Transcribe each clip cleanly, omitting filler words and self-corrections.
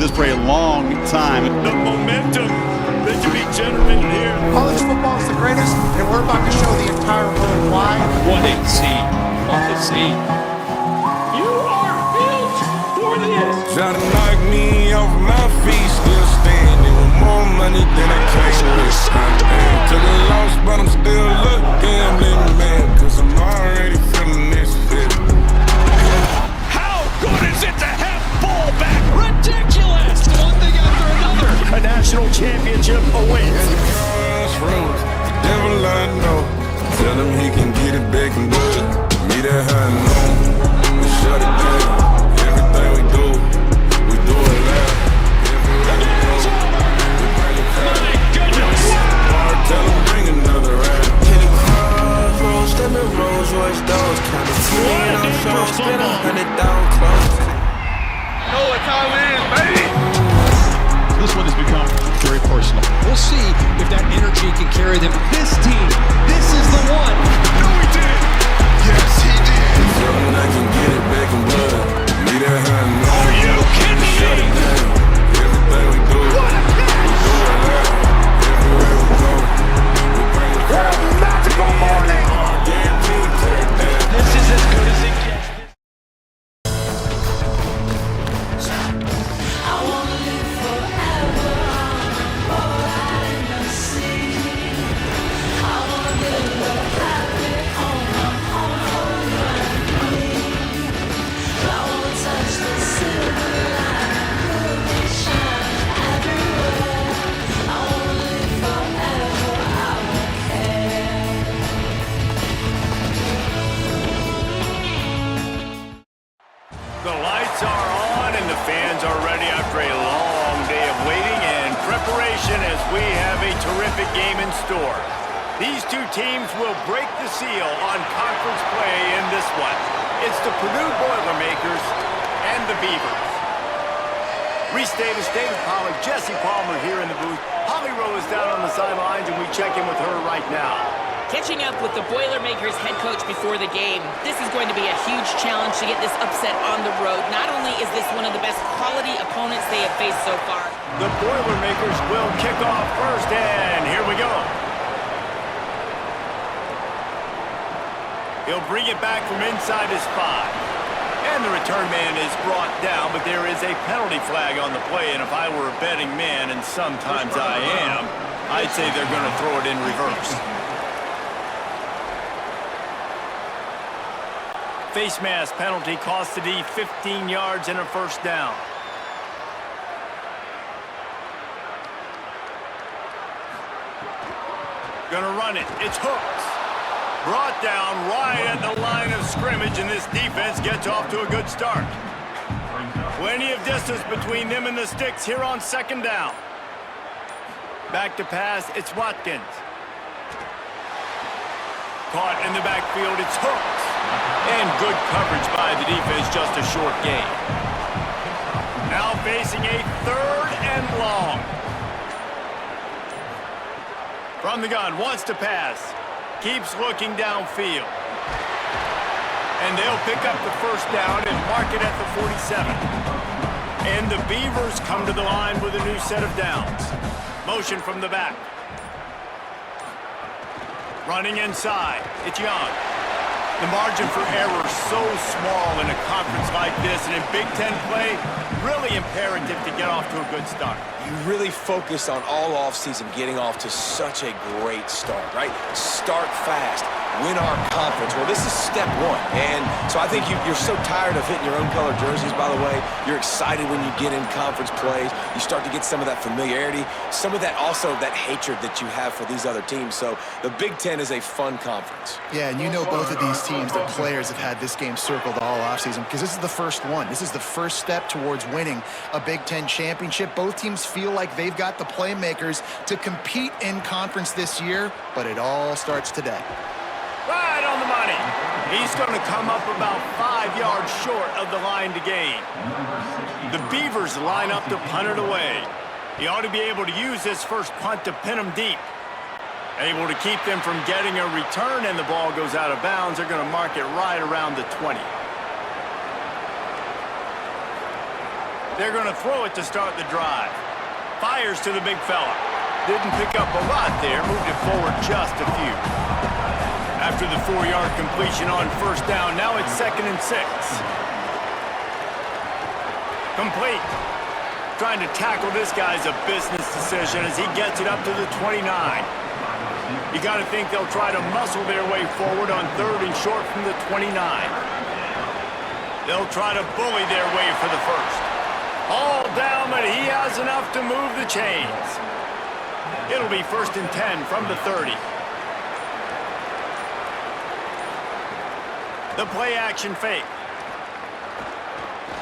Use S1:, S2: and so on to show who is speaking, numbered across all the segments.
S1: this for a long time.
S2: The momentum that can be generated here.
S3: College football is the greatest, and we're about to show the entire world why.
S2: What a scene on the scene. You are built for this.
S4: Try to knock me off my feet, still standing with more money than I came with. Took a loss, but I'm still looking man, cause I'm already feeling this shit.
S2: How good is it to have fullback? Ridiculous! One thing after another. A national championship awaits.
S4: And the crossroads, the devil I know. Tell him he can get it back and do it. Meet that high and low. We shut it down. Everything we do it loud. Everywhere we go, we bring it back.
S2: My goodness!
S4: Tell him bring another round. Hit the crossroads, stepping Rolls Royce doors. Counting $10 on show, spend $100 close.
S2: Know what time it is, baby!
S1: This one has become very personal.
S5: We'll see if that energy can carry them. This team, this is the one.
S2: No, he did! Yes, he did!
S4: Tell him I can get it back in blood. Meet that high and low.
S2: Are you kidding
S4: Shut it
S2: me?
S4: down. Everything we do,
S2: What a catch!
S4: we do it loud. Everywhere we go, we bring it back.
S2: Magical morning!
S4: Guaranteed to it down.
S2: This is as good as it gets. The lights are on and the fans are ready after a long day of waiting and preparation as we have a terrific game in store. These two teams will break the seal on conference play in this one. It's the Purdue Boilermakers and the Beavers. Reese Davis, David Pollard, Jesse Palmer here in the booth. Holly Rowe is down on the sidelines and we check in with her right now.
S6: Catching up with the Boilermakers head coach before the game, this is going to be a huge challenge to get this upset on the road. Not only is this one of the best quality opponents they have faced so far.
S2: The Boilermakers will kick off first, and here we go. He'll bring it back from inside his 5. And the return man is brought down, but there is a penalty flag on the play, and if I were a betting man, and sometimes I am, I'd say they're going to throw it in reverse. Face mask penalty cost the D 15 yards and a first down. Gonna run it. It's Hooks. Brought down right at the line of scrimmage, and this defense gets off to a good start. Plenty of distance between them and the sticks here on second down. Back to pass. It's Watkins. Caught in the backfield. It's Hooks. And good coverage by the defense, just a short gain. Now facing a 3rd and long. From the gun, wants to pass. Keeps looking downfield. And they'll pick up the first down and mark it at the 47. And the Beavers come to the line with a new set of downs. Motion from the back. Running inside. It's Young. The margin for error is so small in a conference like this, and in Big Ten play, really imperative to get off to a good start.
S7: You really focus on all offseason getting off to such a great start, right? Start fast, win our conference. Well, this is step 1. And so I think you're so tired of hitting your own color jerseys, by the way. You're excited when you get in conference plays. You start to get some of that familiarity, some of that also that hatred that you have for these other teams. So the Big Ten is a fun conference.
S3: Yeah, and you know both of these teams, their players have had this game circled all offseason because this is the first one. This is the first step towards winning a Big Ten championship. Both teams feel like they've got the playmakers to compete in conference this year, but it all starts today.
S2: Right on the money. He's going to come up about 5 yards short of the line to gain. The Beavers line up to punt it away. He ought to be able to use this first punt to pin them deep. Able to keep them from getting a return, and the ball goes out of bounds. They're going to mark it right around the 20. They're going to throw it to start the drive. Fires to the big fella. Didn't pick up a lot there. Moved it forward just a few. After the 4-yard completion on first down, now it's 2nd and 6. Complete. Trying to tackle this guy's a business decision as he gets it up to the 29. You got to think they'll try to muscle their way forward on 3rd and short from the 29. They'll try to bully their way for the first. All down, but he has enough to move the chains. It'll be 1st and 10 from the 30. The play action fake.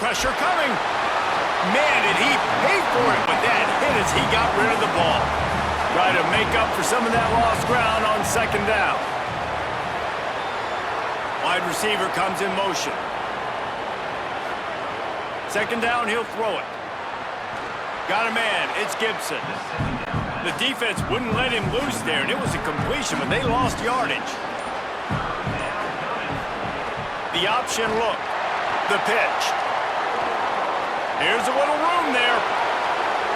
S2: Pressure coming. Man, did he pay for it with that hit as he got rid of the ball. Try to make up for some of that lost ground on 2nd down. Wide receiver comes in motion. 2nd down, he'll throw it. Got a man, it's Gibson. The defense wouldn't let him loose there, and it was a completion, but they lost yardage. The option look. The pitch. Here's a little room there.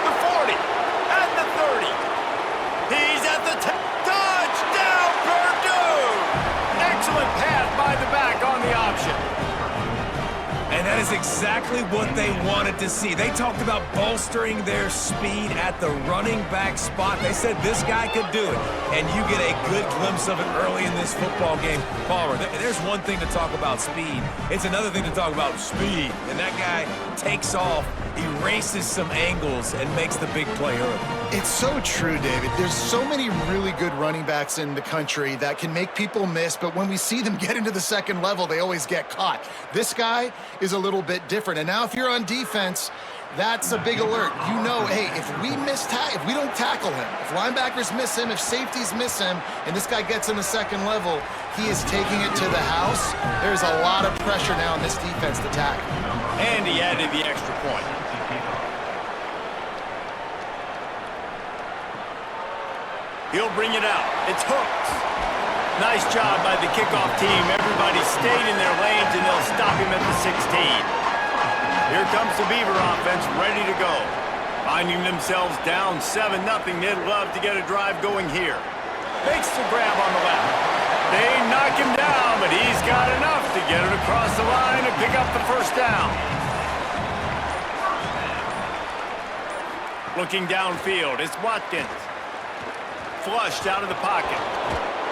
S2: The 40 and the 30. He's at the touchdown, Purdue! Excellent pass by the back on the option.
S7: And that is exactly what they wanted to see. They talked about bolstering their speed at the running back spot. They said this guy could do it. And you get a good glimpse of it early in this football game. Palmer, there's one thing to talk about speed. It's another thing to talk about speed. And that guy takes off, erases some angles, and makes the big play early.
S3: It's so true, David. There's so many really good running backs in the country that can make people miss, but when we see them get into the 2nd level, they always get caught. This guy is a little bit different. And now if you're on defense, that's a big alert. You know, hey, if we don't tackle him, if linebackers miss him, if safeties miss him, and this guy gets in the 2nd level, he is taking it to the house. There's a lot of pressure now in this defense to tackle.
S2: And he added the extra point. He'll bring it out. It's Hooks. Nice job by the kickoff team. Everybody stayed in their lanes, and they'll stop him at the 16. Here comes the Beaver offense, ready to go. Finding themselves down 7-0, they'd love to get a drive going here. Makes the grab on the left. They knock him down, but he's got enough to get it across the line and pick up the 1st down. Looking downfield, it's Watkins. Flushed out of the pocket.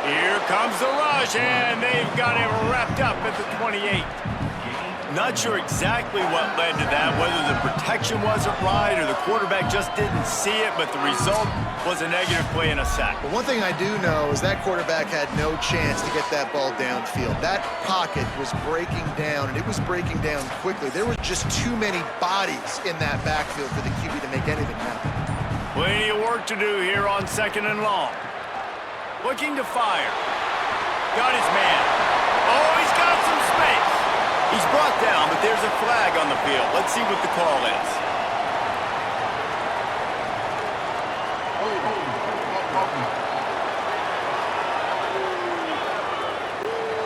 S2: Here comes the rush, and they've got him wrapped up at the 28. Not sure exactly what led to that, whether the protection wasn't right or the quarterback just didn't see it, but the result was a negative play and a sack.
S3: But one thing I do know is that quarterback had no chance to get that ball downfield. That pocket was breaking down, and it was breaking down quickly. There were just too many bodies in that backfield for the QB to make anything happen.
S2: Plenty of work to do here on 2nd and long. Looking to fire. Got his man. Oh, he's got some space. He's brought down, but there's a flag on the field. Let's see what the call is.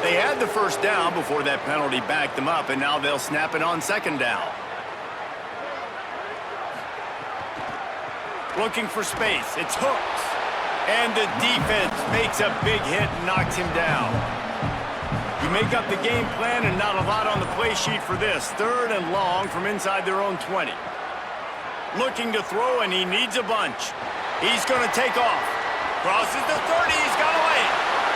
S2: They had the 1st down before that penalty backed them up, and now they'll snap it on 2nd down. Looking for space. It's Hooks. And the defense makes a big hit and knocks him down. You make up the game plan and not a lot on the play sheet for this. 3rd and long from inside their own 20. Looking to throw, and he needs a bunch. He's going to take off. Crosses the 30. He's got away.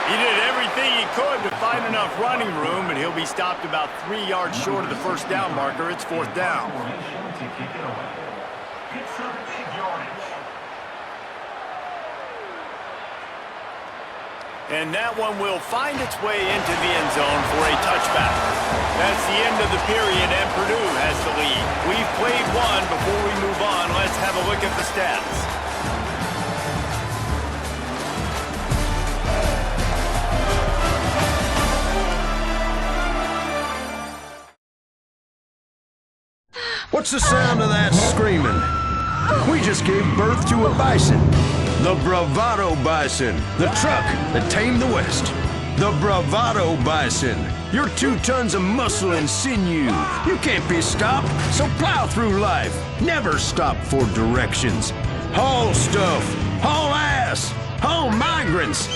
S2: He did everything he could to find enough running room, but he'll be stopped about 3 yards short of the 1st down marker. It's 4th down. And that one will find its way into the end zone for a touchback. That's the end of the period, and Purdue has the lead. We've played one. Before we move on, let's have a look at the stats.
S8: What's the sound of that screaming? We just gave birth to a bison. The Bravado Bison, the truck that tamed the West. The Bravado Bison. You're 2 tons of muscle and sinew. You can't be stopped, so plow through life. Never stop for directions. Haul stuff, haul ass, haul migrants.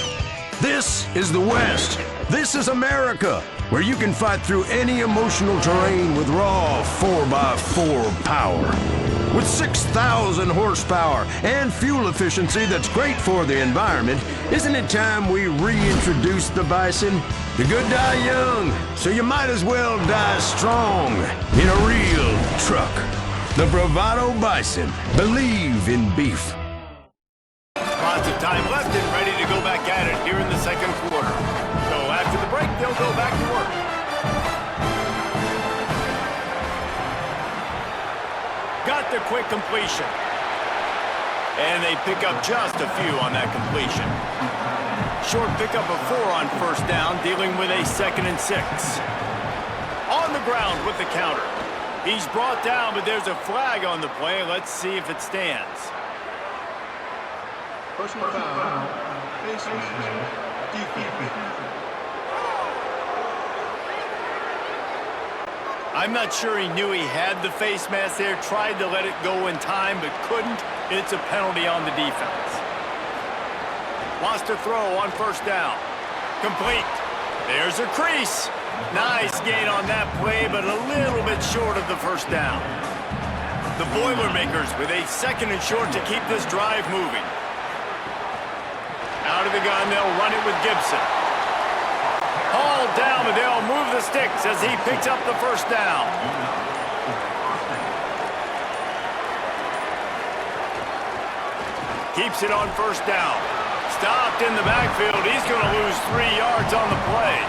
S8: This is the West. This is America, where you can fight through any emotional terrain with raw 4x4 power. With 6,000 horsepower and fuel efficiency that's great for the environment, isn't it time we reintroduce the Bison? The good die young, so you might as well die strong in a real truck. The Bravado Bison. Believe in beef.
S2: Lots of time left and ready to go back at it here in the second quarter. So after the break, they'll go back to work. Got the quick completion. And they pick up just a few on that completion. Short pickup of 4 on first down, dealing with a 2nd and 6. On the ground with the counter. He's brought down, but there's a flag on the play. Let's see if it stands.
S9: Personal foul, face mask, defense.
S2: I'm not sure he knew he had the face mask there, tried to let it go in time, but couldn't. It's a penalty on the defense. Lost a throw on first down. Complete. There's a crease. Nice gain on that play, but a little bit short of the first down. The Boilermakers with a 2nd and short to keep this drive moving. Out of the gun, they'll run it with Gibson. Hauled down, but they'll move the sticks as he picks up the first down. Keeps it on first down. Stopped in the backfield. He's going to lose 3 yards on the play.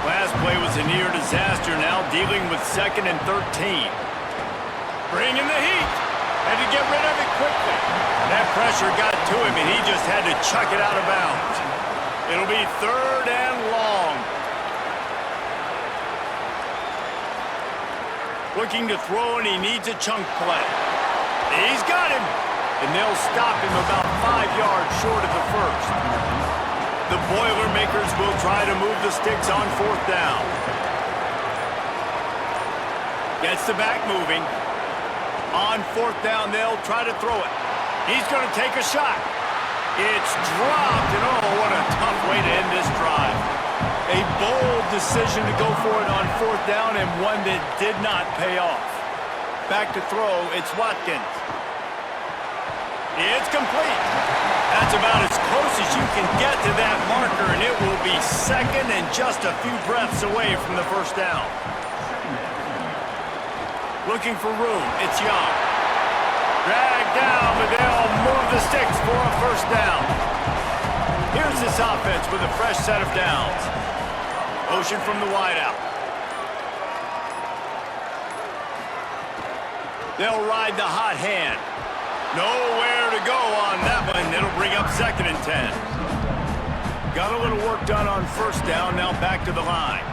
S2: Last play was a near disaster, now dealing with 2nd and 13. Bringing the heat. Had to get rid of it quickly. That pressure got to him, and he just had to chuck it out of bounds. It'll be 3rd and long. Looking to throw, and he needs a chunk play. He's got him. And they'll stop him about 5 yards short of the first. The Boilermakers will try to move the sticks on 4th down. Gets the back moving. On 4th down, they'll try to throw it. He's going to take a shot. It's dropped, and oh, what a tough way to end this drive. A bold decision to go for it on 4th down, and one that did not pay off. Back to throw, it's Watkins. It's complete. That's about as close as you can get to that marker, and it will be 2nd and just a few breaths away from the first down. Looking for room, it's Young. Dragged down, but they'll move the sticks for a first down. Here's this offense with a fresh set of downs. Motion from the wideout. They'll ride the hot hand. Nowhere to go on that one. It'll bring up 2nd and 10. Got a little work done on first down, now back to the line.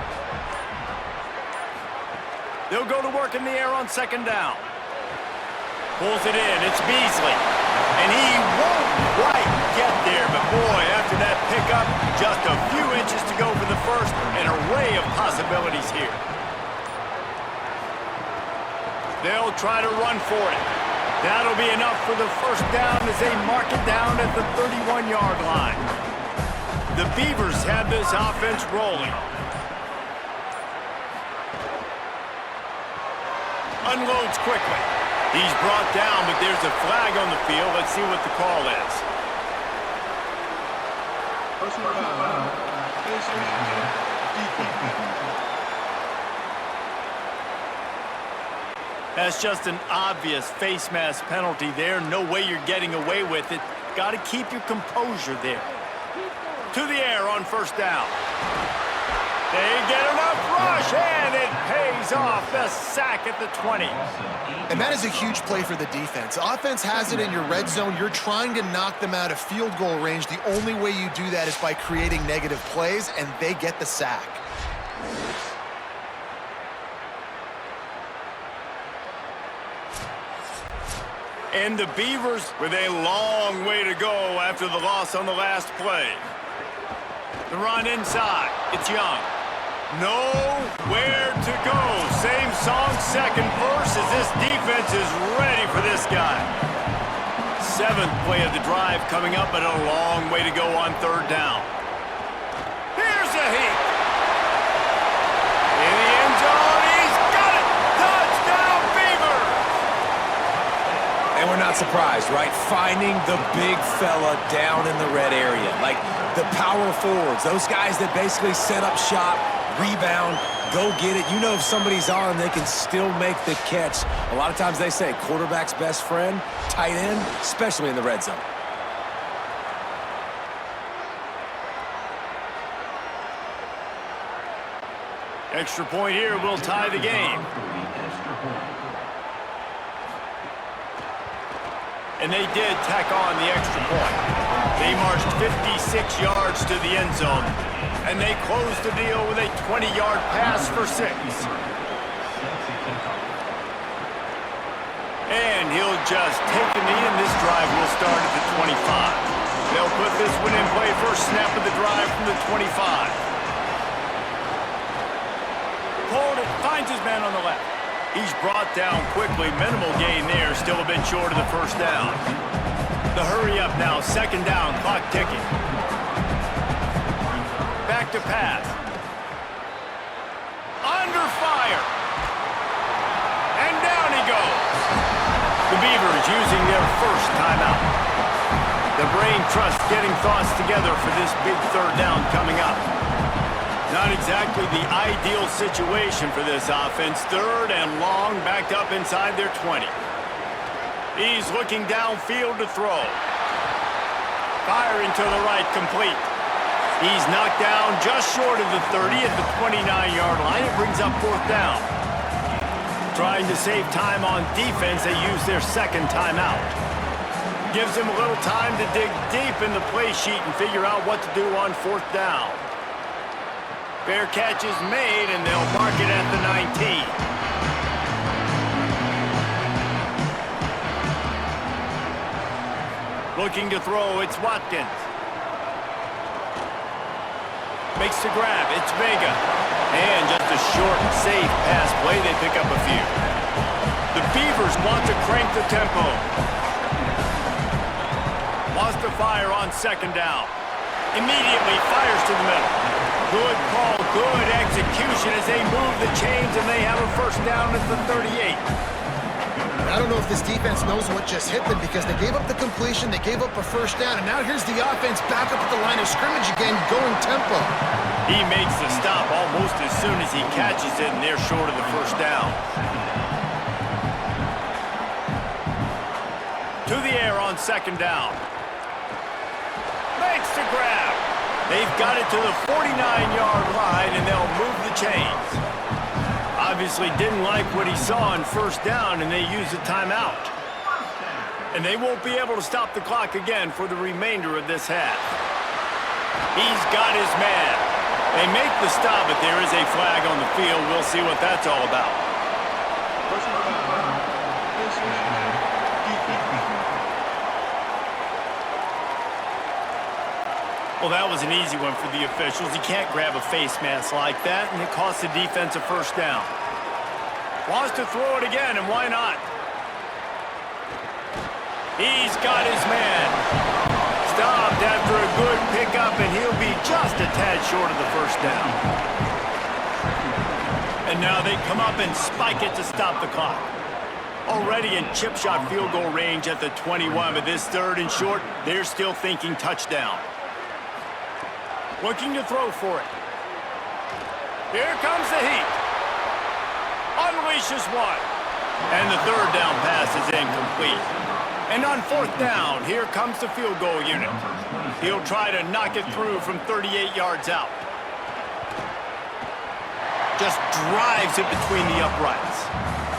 S2: They'll go to work in the air on 2nd down. Pulls it in, it's Beasley. And he won't quite get there, but boy, after that pickup, just a few inches to go for the first. An array of possibilities here. They'll try to run for it. That'll be enough for the first down as they mark it down at the 31-yard line. The Beavers have this offense rolling. Unloads quickly. He's brought down, but there's a flag on the field. Let's see what the call is.
S9: Personal foul, face mask, defense.
S2: That's just an obvious face mask penalty there. No way you're getting away with it. Got to keep your composure there. To the air on first down. They get enough rush, and it pays off. The sack at the 20.
S3: And that is a huge play for the defense. Offense has it in your red zone. You're trying to knock them out of field goal range. The only way you do that is by creating negative plays, and they get the sack.
S2: And the Beavers with a long way to go after the loss on the last play. The run inside. It's Young. Nowhere to go. Same song, second verse, as this defense is ready for this guy. 7th play of the drive coming up, but a long way to go on 3rd down. Here's a heat. In the end zone, he's got it. Touchdown, Beavers.
S7: And we're not surprised, right? Finding the big fella down in the red area. Like the power forwards, those guys that basically set up shop, rebound, go get it. You know if somebody's on, they can still make the catch. A lot of times they say quarterback's best friend, tight end, especially in the red zone.
S2: Extra point here will tie the game. And they did tack on the extra point. They marched 56 yards to the end zone, and they closed the deal with a 20-yard pass for 6. And he'll just take the knee, and this drive will start at the 25. They'll put this one in play first snap of the drive from the 25. Hold it, finds his man on the left. He's brought down quickly. Minimal gain there, still a bit short of the first down. The hurry up now, 2nd down, clock ticking. Back to pass. Under fire. And down he goes. The Beavers using their first timeout. The brain trust getting thoughts together for this big 3rd down coming up. Not exactly the ideal situation for this offense. 3rd and long, backed up inside their 20. He's looking downfield to throw. Firing to the right, complete. He's knocked down just short of the 30 at the 29-yard line. It brings up 4th down. Trying to save time on defense, they use their 2nd timeout. Gives them a little time to dig deep in the play sheet and figure out what to do on 4th down. Fair catch is made, and they'll mark it at the 19. Looking to throw, it's Watkins. Makes the grab, it's Vega. And just a short, safe pass play, they pick up a few. The Beavers want to crank the tempo. Wants to fire on 2nd down. Immediately fires to the middle. Good call, good execution as they move the chains, and they have a 1st down at the 38.
S3: I don't know if this defense knows what just hit them because they gave up the completion, they gave up a 1st down, and now here's the offense back up at the line of scrimmage again, going tempo.
S2: He makes the stop almost as soon as he catches it, and they're short of the 1st down. To the air on 2nd down. Makes the grab. They've got it to the 49-yard line, and they'll move the chains. Obviously didn't like what he saw on 1st down, and they use a timeout. And they won't be able to stop the clock again for the remainder of this half. He's got his man. They make the stop, but there is a flag on the field. We'll see what that's all about.
S9: Personal foul. Face mask. Defense.
S2: Well, that was an easy one for the officials. You can't grab a face mask like that, and it costs the defense a 1st down. Wants to throw it again, and why not? He's got his man. Stopped after a good pickup, and he'll be just a tad short of the 1st down. And now they come up and spike it to stop the clock. Already in chip shot field goal range at the 21, but this 3rd and short, they're still thinking touchdown. Looking to throw for it. Here comes the heat. Unleashes one. And the 3rd down pass is incomplete. And on 4th down, here comes the field goal unit. He'll try to knock it through from 38 yards out. Just drives it between the uprights.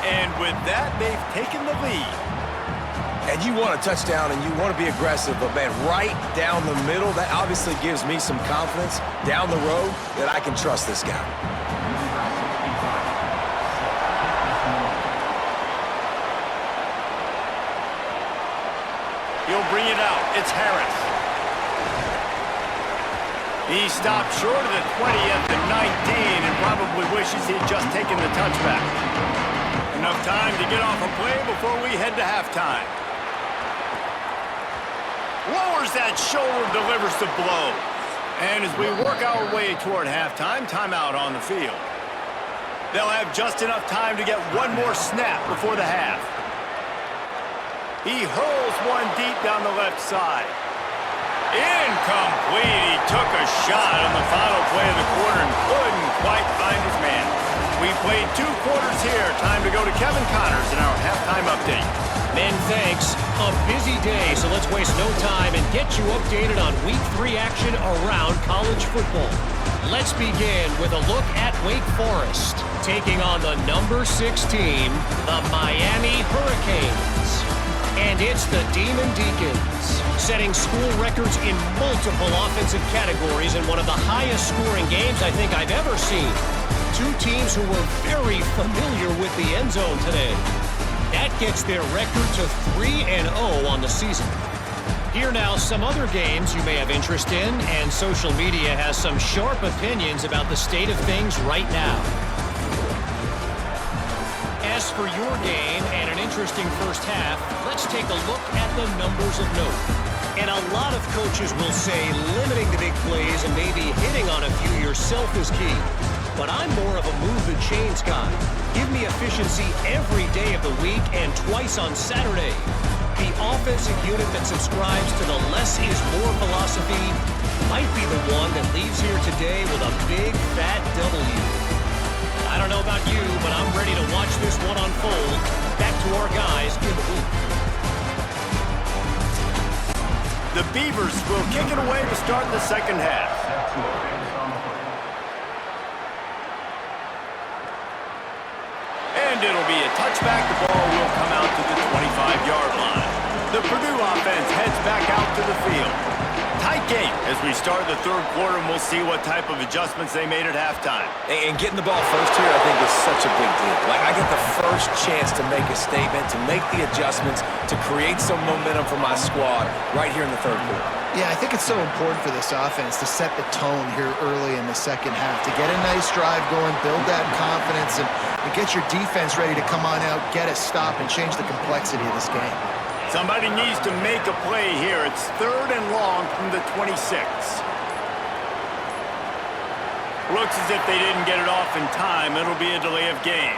S2: And with that, they've taken the lead.
S7: And you want a touchdown and you want to be aggressive, but man, right down the middle, that obviously gives me some confidence down the road that I can trust this guy.
S2: He'll bring it out. It's Harris. He stopped short of the 20 at the 19 and probably wishes he'd just taken the touchback. Enough time to get off a play before we head to halftime. Lowers that shoulder, delivers the blow. And as we work our way toward halftime, timeout on the field. They'll have just enough time to get one more snap before the half. He hurls one deep down the left side. Incomplete. He took a shot on the final play of the quarter and couldn't quite find his man. We played 2 quarters here. Time to go to Kevin Connors in our halftime update.
S5: Men, thanks. A busy day, so let's waste no time and get you updated on Week 3 action around college football. Let's begin with a look at Wake Forest, taking on the number 6 team, the Miami Hurricanes. And it's the Demon Deacons, setting school records in multiple offensive categories in one of the highest scoring games I think I've ever seen. 2 teams who were very familiar with the end zone today. That gets their record to 3-0 on the season. Here now, some other games you may have interest in, and social media has some sharp opinions about the state of things right now. As for your game and an interesting first half, let's take a look at the numbers of note. And a lot of coaches will say limiting the big plays and maybe hitting on a few yourself is key. But I'm more of a move-the-chains guy. Give me efficiency every day of the week and twice on Saturday. The offensive unit that subscribes to the less is more philosophy might be the one that leaves here today with a big, fat W. I don't know about you, but I'm ready to watch this one unfold. Back to our guys in the booth.
S2: The Beavers will kick it away to start the second half. And it'll be a touchback. The ball will come out to the 25-yard line. The Purdue offense heads back out to the field. Tight game as we start the third quarter, and we'll see what type of adjustments they made at halftime.
S7: And getting the ball first here, I think, is such a big deal. Like, I get the first chance to make a statement, to make the adjustments, to create some momentum for my squad right here in the third quarter.
S3: Yeah, I think it's so important for this offense to set the tone here early in the second half, to get a nice drive going, build that confidence, and get your defense ready to come on out, get a stop, and change the complexity of this game.
S2: Somebody needs to make a play here. It's 3rd and long from the 26. Looks as if they didn't get it off in time. It'll be a delay of game.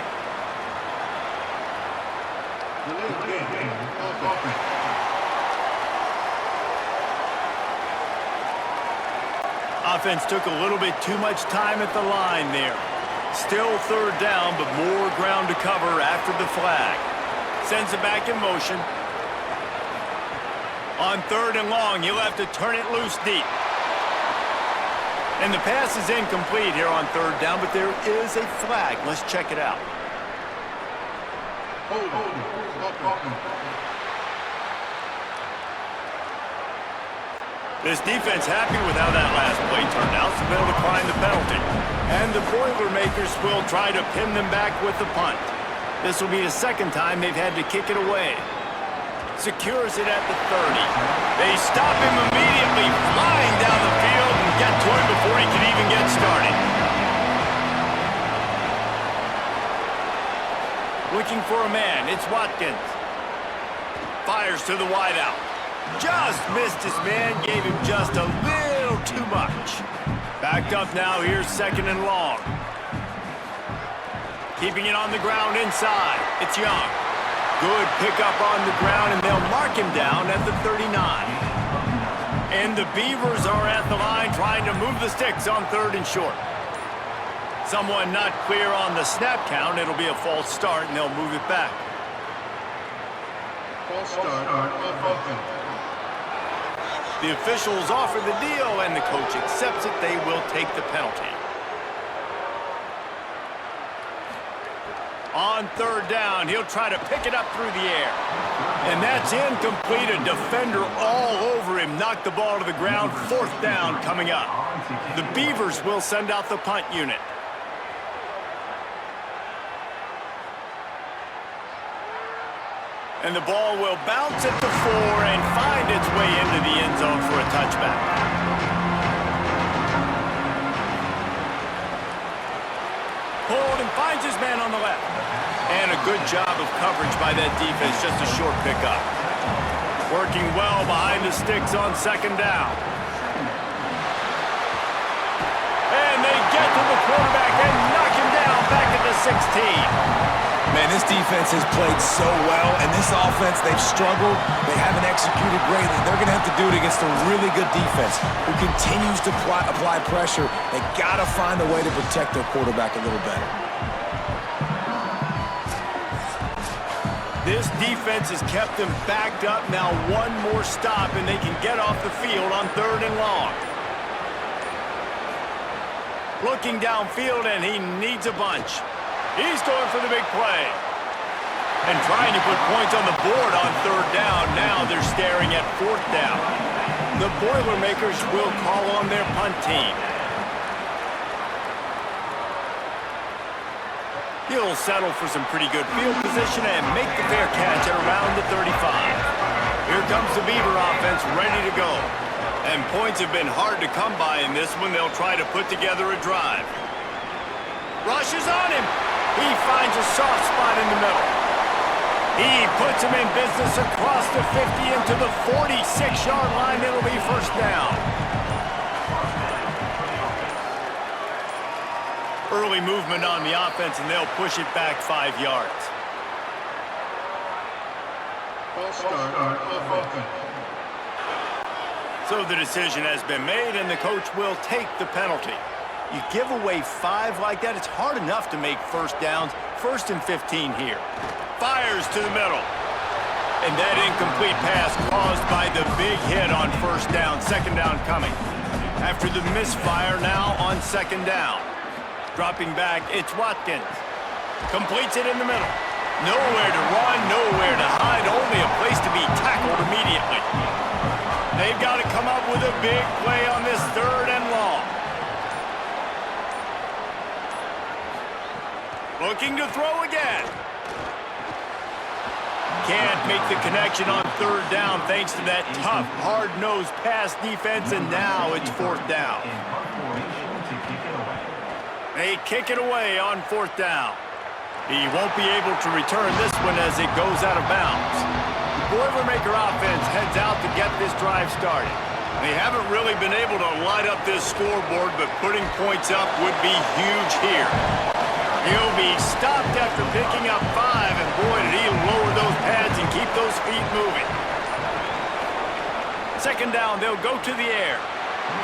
S2: Offense took a little bit too much time at the line there. Still 3rd down, but more ground to cover after the flag. Sends it back in motion. On 3rd and long, he'll have to turn it loose deep. And the pass is incomplete here on 3rd down, but there is a flag. Let's check it out. This defense happy with how that last play turned out, so they'll decline the penalty. And the Boilermakers will try to pin them back with the punt. This will be the 2nd time they've had to kick it away. Secures it at the 30. They stop him immediately, flying down the field and get to him before he can even get started. Looking for a man, it's Watkins. Fires to the wideout. Just missed his man, gave him just a little too much. Backed up now, here's 2nd and long. Keeping it on the ground inside, it's Young. Good pickup on the ground, and they'll mark him down at the 39. And the Beavers are at the line trying to move the sticks on 3rd and short. Someone not clear on the snap count. It'll be a false start, and they'll move it back.
S9: False start.
S2: The officials offer the deal, and the coach accepts it. They will take the penalty. On 3rd down, he'll try to pick it up through the air. And that's incomplete. A defender all over him. Knocked the ball to the ground. 4th down coming up. The Beavers will send out the punt unit. And the ball will bounce at the 4 and find its way into the end zone for a touchback. Finds his man on the left. And a good job of coverage by that defense, just a short pickup. Working well behind the sticks on second down. And they get to the quarterback and knock him down back at the 16.
S7: Man, this defense has played so well, and this offense, they've struggled. They haven't executed greatly. They're going to have to do it against a really good defense who continues to apply pressure. They got to find a way to protect their quarterback a little better.
S2: This defense has kept them backed up. Now one more stop, and they can get off the field on 3rd and long. Looking downfield, and he needs a bunch. He's going for the big play. And trying to put points on the board on 3rd down. Now they're staring at 4th down. The Boilermakers will call on their punt team. He'll settle for some pretty good field position and make the fair catch at around the 35. Here comes the Beaver offense ready to go. And points have been hard to come by in this one. They'll try to put together a drive. Rushes on him. He finds a soft spot in the middle. He puts him in business across the 50 into the 46-yard line. It'll be 1st down. Early movement on the offense, and they'll push it back 5 yards.
S9: False start on offense.
S2: So the decision has been made, and the coach will take the penalty. You give away 5 like that, it's hard enough to make 1st downs. 1st and 15 here. Fires to the middle. And that incomplete pass caused by the big hit on 1st down. 2nd down coming. After the misfire, now on 2nd down. Dropping back, it's Watkins. Completes it in the middle. Nowhere to run, nowhere to hide, only a place to be tackled immediately. They've got to come up with a big play on this 3rd and long. Looking to throw again. Can't make the connection on 3rd down thanks to that tough, hard-nosed pass defense, and now it's 4th down. They kick it away on 4th down. He won't be able to return this one as it goes out of bounds. The Boilermaker offense heads out to get this drive started. They haven't really been able to light up this scoreboard, but putting points up would be huge here. He'll be stopped after picking up 5, and boy, did he lower those pads and keep those feet moving. 2nd down, they'll go to the air.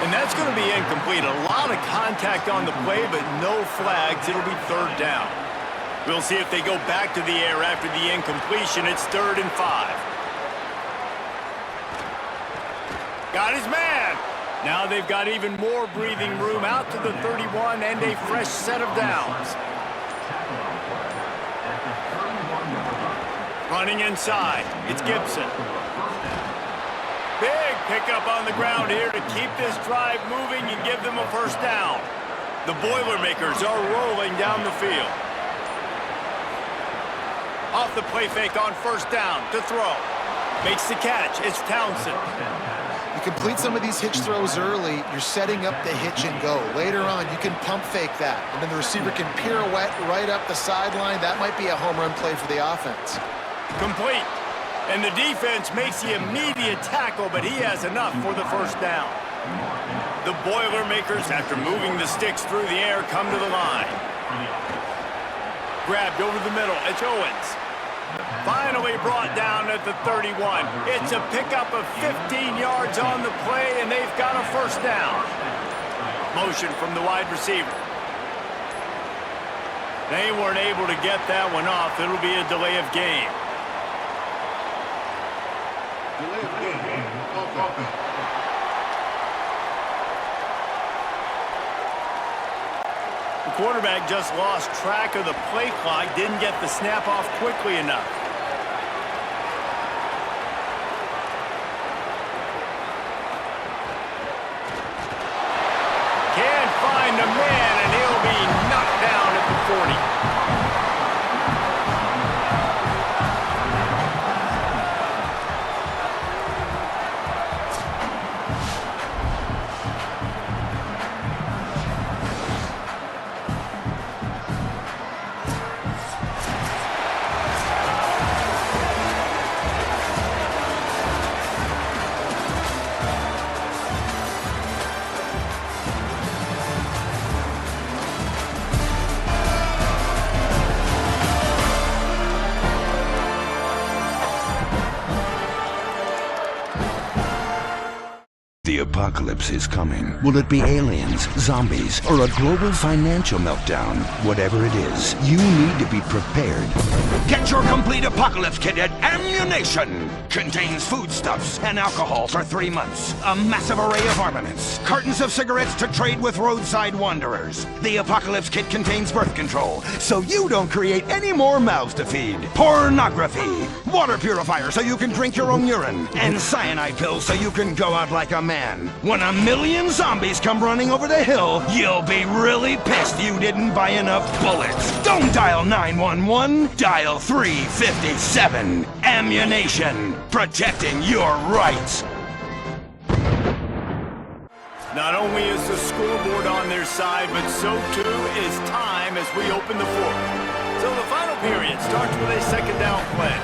S2: And that's going to be incomplete. A lot of contact on the play, but no flags. It'll be 3rd down. We'll see if they go back to the air after the incompletion. It's 3rd and 5. Got his man. Now they've got even more breathing room out to the 31 and a fresh set of downs. Running inside, it's Gibson. Big pickup on the ground here to keep this drive moving and give them a 1st down. The Boilermakers are rolling down the field. Off the play fake on 1st down to throw. Makes the catch, it's Townsend.
S3: You complete some of these hitch throws early, you're setting up the hitch and go. Later on, you can pump fake that, and then the receiver can pirouette right up the sideline. That might be a home run play for the offense.
S2: Complete. And the defense makes the immediate tackle, but he has enough for the 1st down. The Boilermakers, after moving the sticks through the air, come to the line. Grabbed over the middle, it's Owens. Finally brought down at the 31. It's a pickup of 15 yards on the play, and they've got a 1st down. Motion from the wide receiver. They weren't able to get that one off. It'll be a delay of game. The quarterback just lost track of the play clock, didn't get the snap off quickly enough. Can't find a man, and he'll be knocked down at the 40.
S8: apocalypse is coming. Will it be aliens, zombies, or a global financial meltdown? Whatever it is, you need to be prepared. Get your complete apocalypse kit at Ammunition! Contains foodstuffs and alcohol for 3 months. A massive array of armaments. Cartons of cigarettes to trade with roadside wanderers. The apocalypse kit contains birth control, so you don't create any more mouths to feed. Pornography. Water purifier so you can drink your own urine. And cyanide pills so you can go out like a man. When 1,000,000 zombies come running over the hill, you'll be really pissed you didn't buy enough bullets. Don't dial 911, dial 357. Ammunition. Protecting your rights.
S2: Not only is the scoreboard on their side, but so too is time as we open the fourth. So the final period starts with a second down play.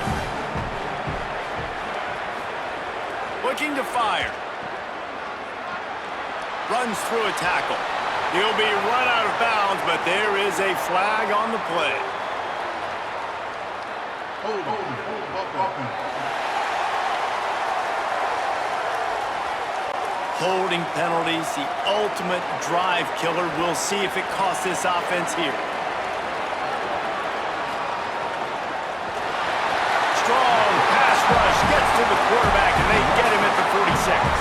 S2: Looking to fire. Runs through a tackle. He'll be run out of bounds, but there is a flag on the play. Holding penalties, the ultimate drive killer. We'll see if it costs this offense here. Strong pass rush gets to the quarterback, and they get him at the 46.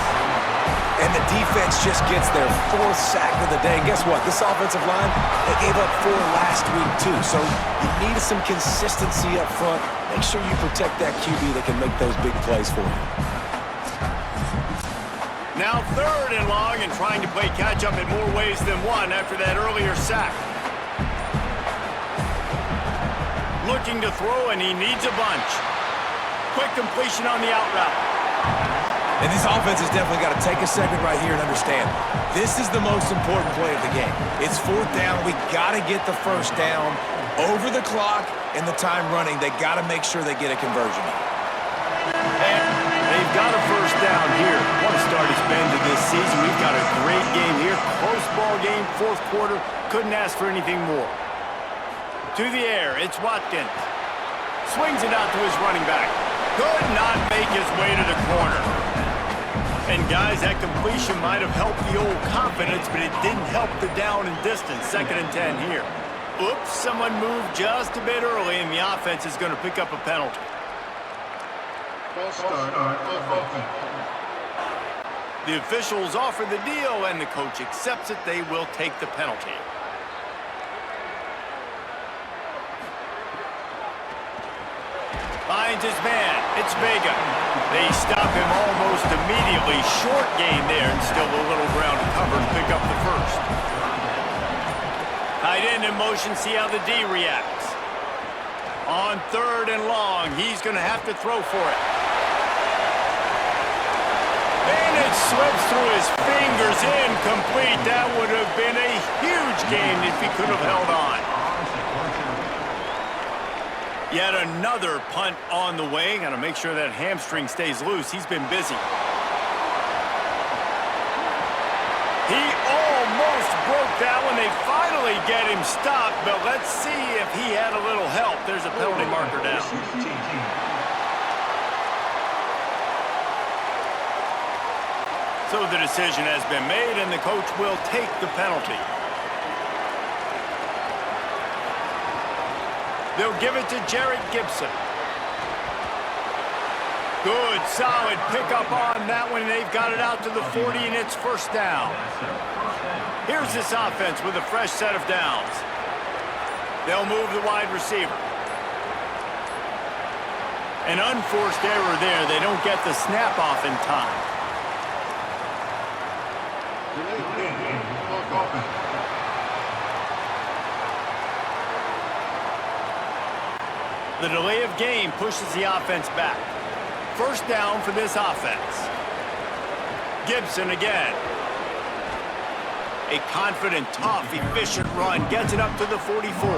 S7: And the defense just gets their 4th sack of the day. And guess what? This offensive line, they gave up 4 last week too. So you need some consistency up front. Make sure you protect that QB that can make those big plays for you.
S2: Now 3rd and long, and trying to play catch-up in more ways than one after that earlier sack. Looking to throw, and he needs a bunch. Quick completion on the out route.
S7: And this offense has definitely got to take a second right here and understand, this is the most important play of the game. It's 4th down. We got to get the 1st down over the clock and the time running. They got to make sure they get a conversion.
S2: And they've got a 1st down here. What a start it's been to this season. We've got a great game here. Close ball game, 4th quarter. Couldn't ask for anything more. To the air, it's Watkins. Swings it out to his running back. Could not make his way to the corner. And guys, that completion might have helped the old confidence, but it didn't help the down and distance. 2nd and 10 here. Oops, someone moved just a bit early, and the offense is going to pick up a penalty.
S9: False start on offense.
S2: The officials offer the deal, and the coach accepts it. They will take the penalty. Finds his man. It's Vega. They stop him almost immediately. Short gain there, and still a little ground to cover to pick up the 1st. Tight end in motion, see how the D reacts. On 3rd and long, he's going to have to throw for it. And it slips through his fingers, incomplete. That would have been a huge gain if he could have held on. Yet another punt on the way. Got to make sure that hamstring stays loose. He's been busy. He almost broke that one. They finally get him stopped, but let's see if he had a little help. There's a penalty marker down. So the decision has been made, and the coach will take the penalty. They'll give it to Jared Gibson. Good, solid pickup on that one. They've got it out to the 40, and it's 1st down. Here's this offense with a fresh set of downs. They'll move the wide receiver. An unforced error there. They don't get the snap off in time. The delay of game pushes the offense back. 1st down for this offense. Gibson again. A confident, tough, efficient run gets it up to the 44.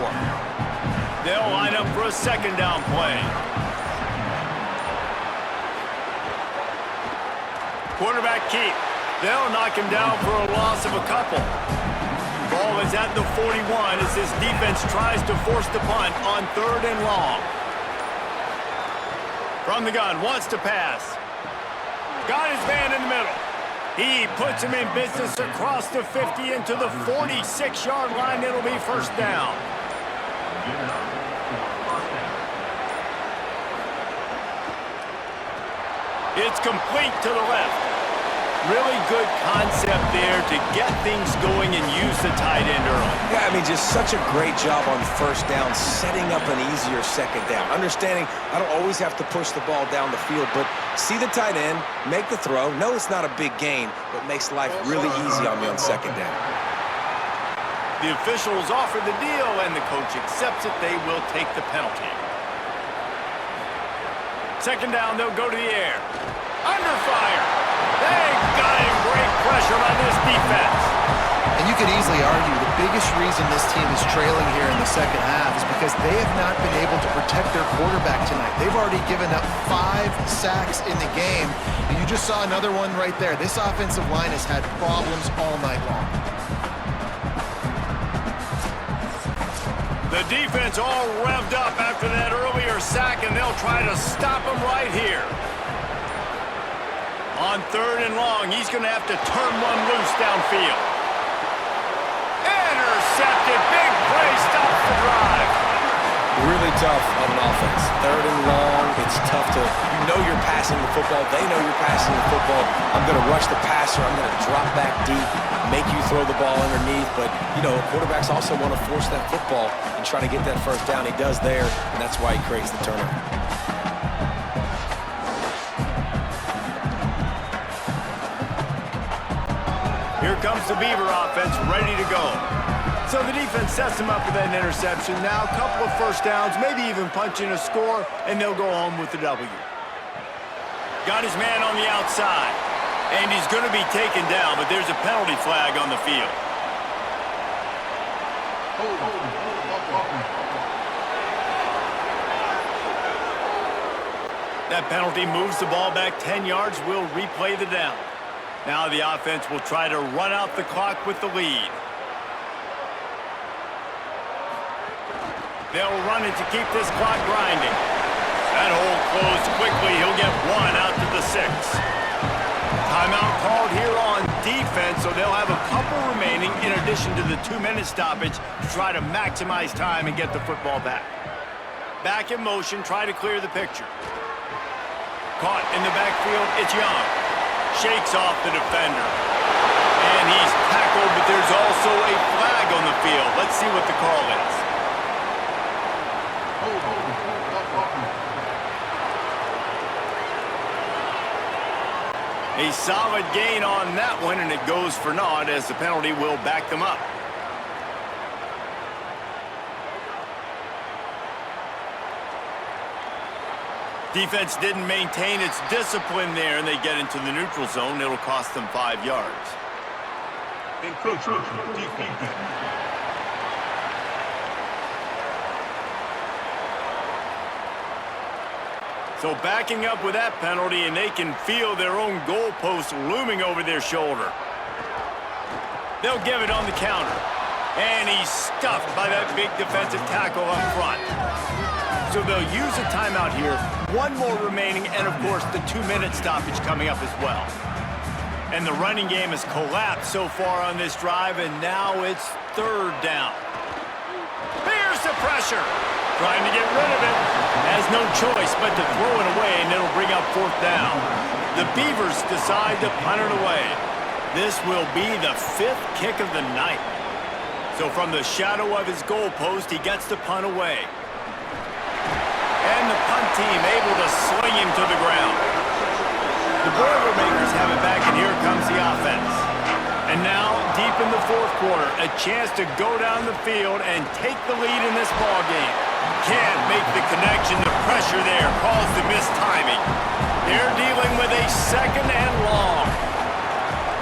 S2: They'll line up for a 2nd down play. Quarterback keep. They'll knock him down for a loss of a couple. Ball is at the 41 as this defense tries to force the punt on 3rd and long. From the gun, wants to pass. Got his man in the middle. He puts him in business across the 50 into the 46-yard line. It'll be first down. It's complete to the left. Really good concept there to get things going and use the tight end early.
S7: Yeah, I mean, just such a great job on first down, setting up an easier second down. Understanding I don't always have to push the ball down the field, but see the tight end, make the throw. No, it's not a big gain, but makes life really easy on me on second down.
S2: The officials offer the deal, and the coach accepts it. They will take the penalty. Second down, they'll go to the air. Under fire. They got him. Great pressure on this defense.
S3: And you could easily argue the biggest reason this team is trailing here in the second half is because they have not been able to protect their quarterback tonight. They've already given up 5 sacks in the game, and you just saw another one right there. This offensive line has had problems all night long.
S2: The defense all revved up after that earlier sack, and they'll try to stop him right here. On third and long, he's going to have to turn one loose downfield. Intercepted. Big play. Stops the drive.
S7: Really tough on an offense. Third and long, it's tough to, you know you're passing the football. They know you're passing the football. I'm going to rush the passer. I'm going to drop back deep, make you throw the ball underneath. But, you know, quarterbacks also want to force that football and try to get that first down. He does there, and that's why he creates the turnover.
S2: Here comes the Beaver offense ready to go. So the defense sets them up with that interception. Now a couple of first downs, maybe even punching a score, and they'll go home with the W. Got his man on the outside, and he's going to be taken down, but there's a penalty flag on the field. That penalty moves the ball back 10 yards. We'll replay the down. Now the offense will try to run out the clock with the lead. They'll run it to keep this clock grinding. That hole closed quickly. He'll get one out to the 6. Timeout called here on defense, so they'll have a couple remaining in addition to the 2-minute stoppage to try to maximize time and get the football back. Back in motion, try to clear the picture. Caught in the backfield, it's Young. Shakes off the defender. And he's tackled, but there's also a flag on the field. Let's see what the call is. A solid gain on that one, and it goes for naught as the penalty will back them up. Defense didn't maintain its discipline there, and they get into the neutral zone. It'll cost them 5 yards.
S9: Encroachment defense.
S2: So backing up with that penalty, and they can feel their own goalpost looming over their shoulder. They'll give it on the counter. And he's stuffed by that big defensive tackle up front. So they'll use a timeout here. One more remaining, and of course the 2-minute stoppage coming up as well. And the running game has collapsed so far on this drive, and now it's third down. Here's the pressure. Trying to get rid of it. Has no choice but to throw it away, and it'll bring up fourth down. The Beavers decide to punt it away. This will be the 5th kick of the night. So from the shadow of his goalpost, he gets the punt away. And the punt team able to sling him to the ground. The Boilermakers have it back, and here comes the offense. And now, deep in the fourth quarter, a chance to go down the field and take the lead in this ballgame. Can't make the connection. The pressure there caused the missed timing. They're dealing with a second and long.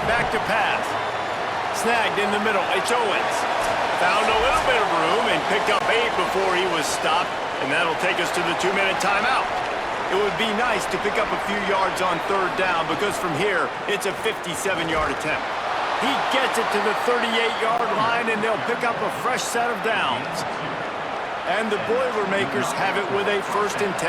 S2: Back to pass. Snagged in the middle. It's Owens. Found a little bit of room and picked up 8 before he was stopped. And that'll take us to the 2-minute timeout. It would be nice to pick up a few yards on third down, because from here, it's a 57-yard attempt. He gets it to the 38-yard line, and they'll pick up a fresh set of downs. And the Boilermakers have it with a 1st and 10.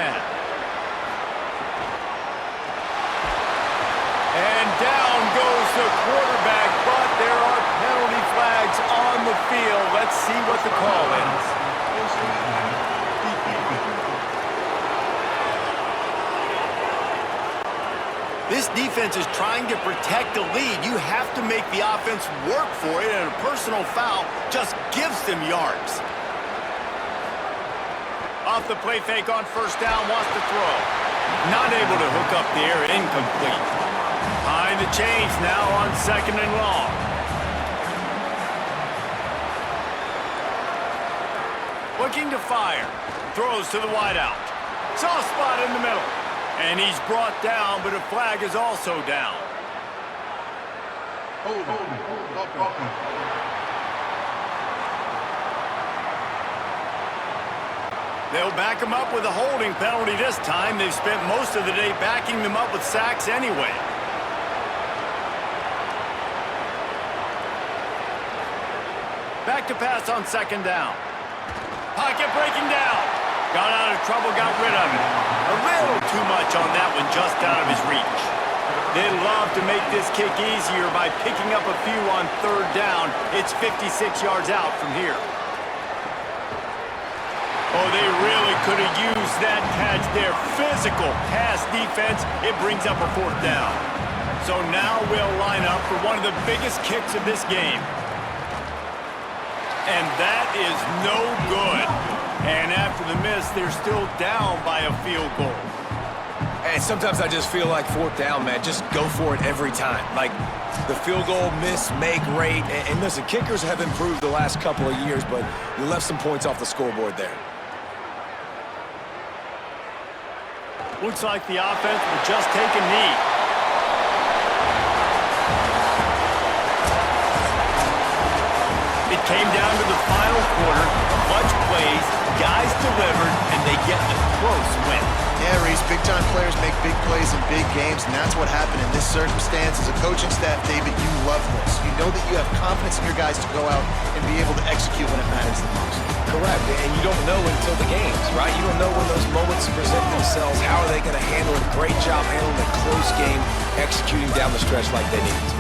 S2: And down goes the the quarterback, but there are penalty flags on the field. Let's see what the call is. This defense is trying to protect the lead. You have to make the offense work for it, and a personal foul just gives them yards. Off the play fake on first down, wants to throw. Not able to hook up there, incomplete. Behind the chains now on second and long. Looking to fire. Throws to the wideout. Soft spot in the middle. And he's brought down, but a flag is also down. They'll back him up with a holding penalty this time. They've spent most of the day backing them up with sacks anyway. Back to pass on second down. Pocket breaking down. Got out of trouble, got rid of it. A little too much on that one, just out of his reach. They'd love to make this kick easier by picking up a few on third down. It's 56 yards out from here. Oh, they really could have used that catch there. Physical pass defense. It brings up a fourth down. So now we'll line up for one of the biggest kicks of this game. And that is no good. And after the miss, they're still down by a field goal.
S7: And sometimes I just feel like fourth down, man. Just go for it every time. Like the field goal miss, make rate. And listen, kickers have improved the last couple of years, but you left some points off the scoreboard there.
S2: Looks like the offense will just take a knee. It came down to the final quarter. Clutch plays, guys delivered, and they get a close win.
S3: Yeah, Reese, big-time players make big plays in big games, and that's what happened in this circumstance. As a coaching staff, David, you love this. You know that you have confidence in your guys to go out and be able to execute when it matters the most.
S7: Correct, and you don't know until the games, right? You don't know when those moments present themselves. How are they going to handle it? Great job handling a close game, executing down the stretch like they needed to.